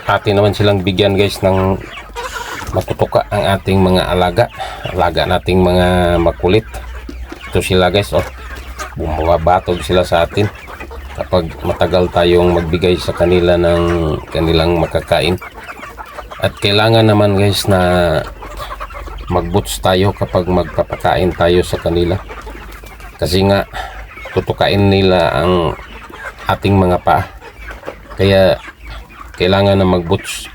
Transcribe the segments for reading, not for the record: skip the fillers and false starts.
atin naman silang bigyan guys ng matutuka ang ating mga alaga nating mga makulit. Ito sila guys, oh, bumabatog sila sa atin kapag matagal tayong magbigay sa kanila ng kanilang makakain. At kailangan naman guys na mag-boots tayo kapag magpapakain tayo sa kanila, kasi nga tutukain nila ang ating mga paa, kaya kailangan na mag-boots.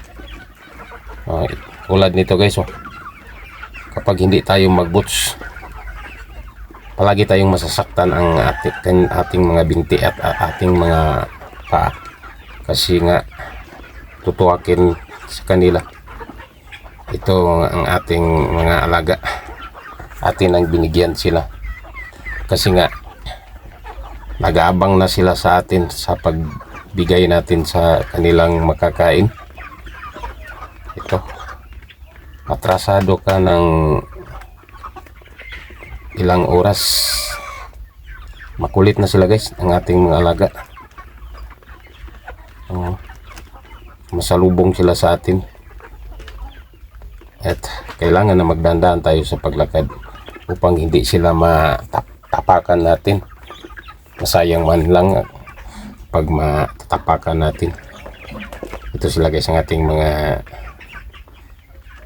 Tulad nito guys, oh, kapag hindi tayo mag-boots, palagi tayong masasaktan ang ating mga binti at ating mga paa, kasi nga tutuwakin sa kanila. Ito ang ating mga alaga, atin ang binigyan sila kasi nga nag-aabang na sila sa atin sa pagbigay natin sa kanilang makakain. Ito, atrasado ka ng ilang oras, makulit na sila guys, ang ating mga alaga. Masalubong sila sa atin at kailangan na magdandan tayo sa paglakad upang hindi sila matapakan natin. Masayang man lang pag matatapakan natin. Ito sila guys, ang ating mga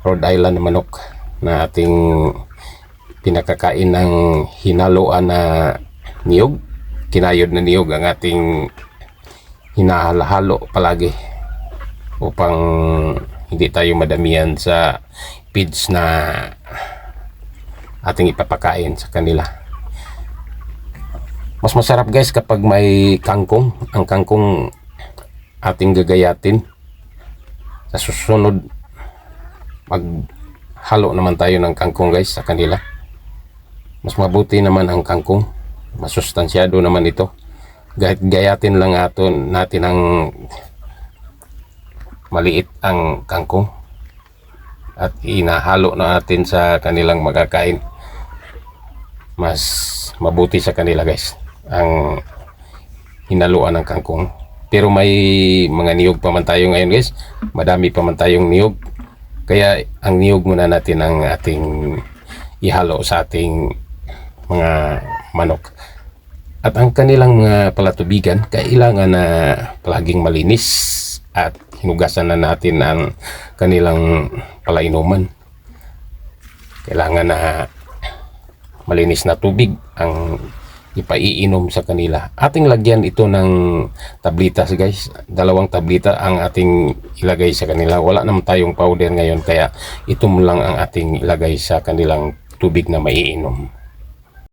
Rhode Island manok na ating pinakakain ng hinaluan na niyog, kinayod na niyog ang ating hinahalo palagi upang hindi tayo madamihan sa feeds na ating ipapakain sa kanila. Mas masarap guys kapag may kangkong. Ang kangkong ating gagayatin. Sa susunod maghalo naman tayo ng kangkong guys sa kanila. Mas mabuti naman ang kangkong, masustansyado naman ito. Gayatin lang natin ang maliit ang kangkong at inahalo na natin sa kanilang makakain. Mas mabuti sa kanila guys ang hinaluan ng kangkong. Pero may mga niyog pa man tayo ngayon guys, madami pa man tayong niyog, kaya ang niyog muna natin ang ating ihalo sa ating mga manok. At ang kanilang mga palatubigan kailangan na palaging malinis at hinugasan na natin ang kanilang palainuman. Kailangan na malinis na tubig ang ipaiinom sa kanila. Ating lagyan ito ng tablitas guys. 2 tablita ang ating ilagay sa kanila. Wala naman tayong powder ngayon, kaya ito lang ang ating ilagay sa kanilang tubig na maiinom.